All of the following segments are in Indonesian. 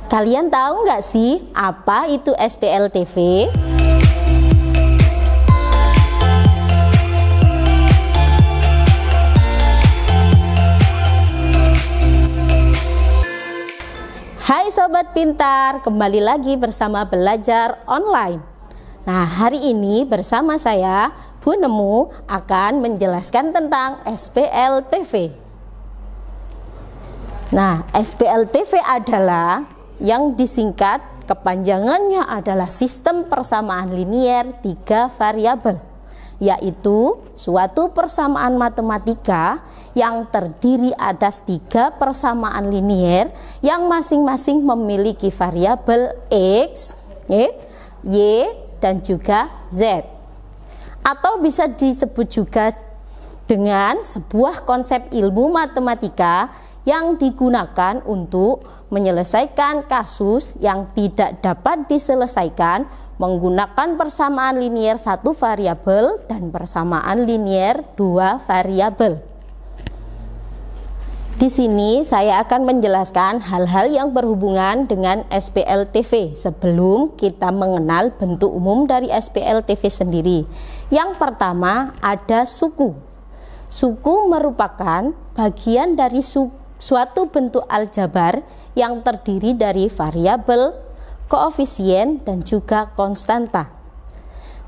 Kalian tahu nggak sih apa itu SPLTV? Hai Sobat Pintar, kembali lagi bersama Belajar Online. Nah, hari ini bersama saya, Bu Nemu, akan menjelaskan tentang SPLTV. Nah, SPLTV adalah yang disingkat kepanjangannya adalah sistem persamaan linier 3 variabel, yaitu suatu persamaan matematika yang terdiri atas 3 persamaan linier yang masing-masing memiliki variabel X, Y, dan juga Z. Atau bisa disebut juga dengan sebuah konsep ilmu matematika yang digunakan untuk menyelesaikan kasus yang tidak dapat diselesaikan menggunakan persamaan linier 1 variabel dan persamaan linier 2 variabel. Di sini saya akan menjelaskan hal-hal yang berhubungan dengan SPLTV sebelum kita mengenal bentuk umum dari SPLTV sendiri. Yang pertama ada suku. Suku merupakan bagian dari suatu bentuk aljabar yang terdiri dari variabel, koefisien, dan juga konstanta.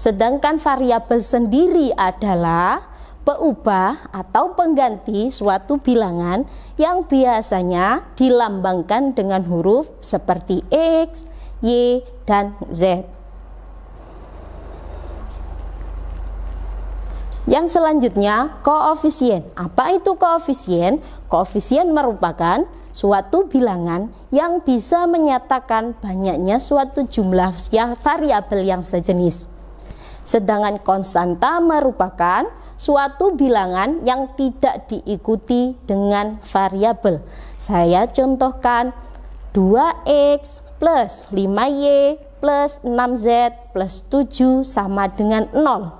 Sedangkan variabel sendiri adalah peubah atau pengganti suatu bilangan yang biasanya dilambangkan dengan huruf seperti X, Y, dan Z. Yang selanjutnya, koefisien. Apa itu koefisien? Koefisien merupakan suatu bilangan yang bisa menyatakan banyaknya suatu jumlah variabel yang sejenis. Sedangkan konstanta merupakan suatu bilangan yang tidak diikuti dengan variabel. Saya contohkan 2x plus 5y plus 6z plus 7 sama dengan 0.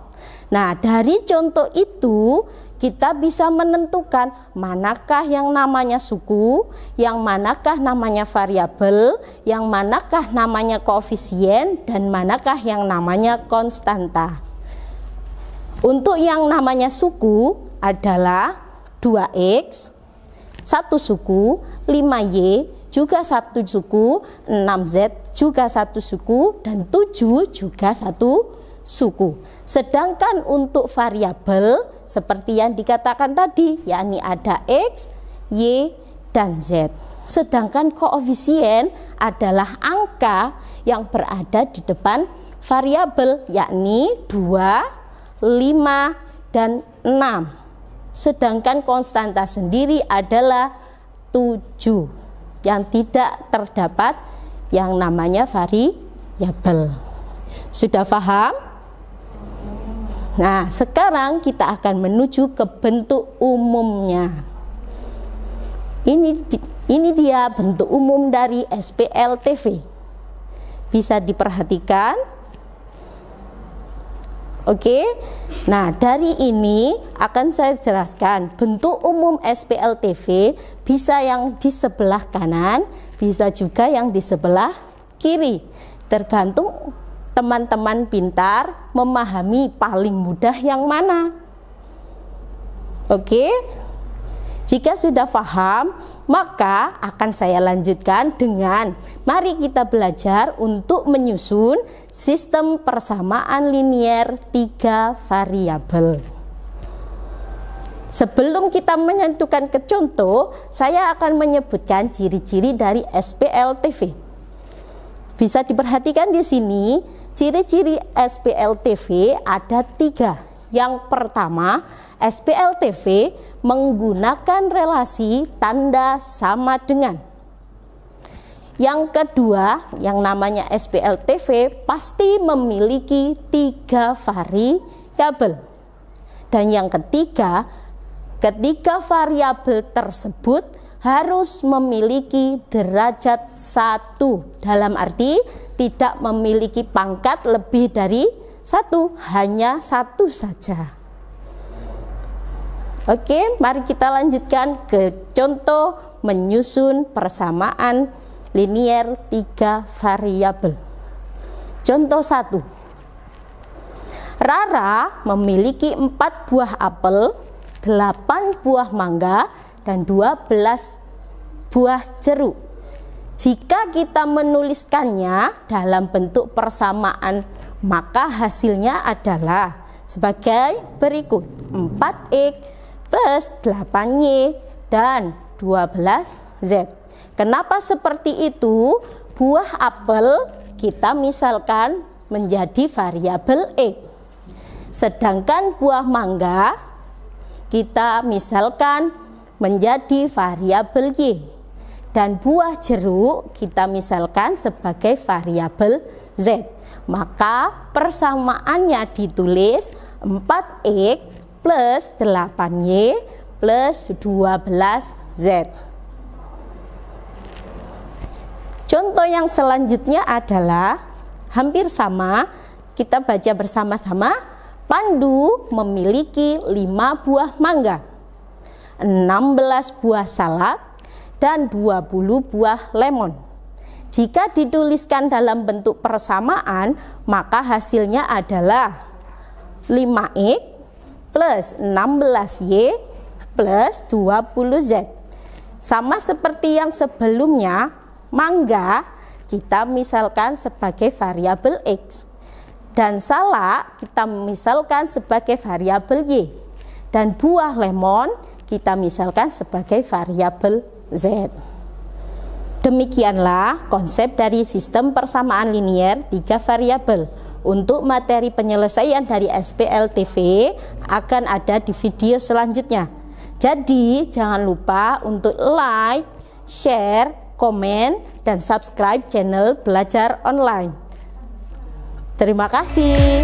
Nah, dari contoh itu kita bisa menentukan manakah yang namanya suku, yang manakah namanya variabel, yang manakah namanya koefisien, dan manakah yang namanya konstanta. Untuk yang namanya suku adalah 2x, 1 suku, 5y juga 1 suku, 6z juga 1 suku, dan 7 juga 1 suku. Sedangkan untuk variabel seperti yang dikatakan tadi, yakni ada X, Y, dan Z. Sedangkan koefisien adalah angka yang berada di depan variabel, yakni 2, 5, dan 6. Sedangkan konstanta sendiri adalah 7, yang tidak terdapat yang namanya variabel. Sudah paham? Nah, sekarang kita akan menuju ke bentuk umumnya. Ini dia bentuk umum dari SPLTV. Bisa diperhatikan. Oke. Nah, dari ini akan saya jelaskan bentuk umum SPLTV bisa yang di sebelah kanan, bisa juga yang di sebelah kiri. Tergantung teman-teman pintar memahami paling mudah yang mana. Oke? Jika sudah paham, maka akan saya lanjutkan dengan mari kita belajar untuk menyusun sistem persamaan linier 3 variabel. Sebelum kita menentukan ke contoh, saya akan menyebutkan ciri-ciri dari SPLTV. Bisa diperhatikan di sini. Ciri-ciri SPLTV ada 3. Yang pertama, SPLTV menggunakan relasi tanda sama dengan. Yang kedua, yang namanya SPLTV pasti memiliki 3 variabel. Dan yang ketiga, ketiga variabel tersebut harus memiliki derajat 1. Dalam arti tidak memiliki pangkat lebih dari 1, hanya 1 saja. Oke, mari kita lanjutkan ke contoh menyusun persamaan linier 3 variabel. Contoh 1. Rara memiliki 4 buah apel, 8 buah mangga, dan 12 buah jeruk. Jika kita menuliskannya dalam bentuk persamaan, maka hasilnya adalah sebagai berikut: 4X plus 8Y dan 12Z. Kenapa seperti itu? Buah apel kita misalkan menjadi variabel X, sedangkan buah mangga kita misalkan menjadi variabel Y, dan buah jeruk kita misalkan sebagai variabel Z. Maka persamaannya ditulis 4X plus 8Y plus 12Z. Contoh yang selanjutnya adalah hampir sama, kita baca bersama-sama. Pandu memiliki 5 buah mangga, 16 buah salak, dan 20 buah lemon. Jika dituliskan dalam bentuk persamaan, maka hasilnya adalah 5X plus 16Y plus 20Z. Sama seperti yang sebelumnya, mangga kita misalkan sebagai variabel X, dan salak kita misalkan sebagai variabel Y, dan buah lemon kita misalkan sebagai variabel Z. Demikianlah konsep dari sistem persamaan linier 3 variabel. Untuk materi penyelesaian dari SPLTV akan ada di video selanjutnya. Jadi jangan lupa untuk like, share, komen, dan subscribe channel Belajar Online. Terima kasih.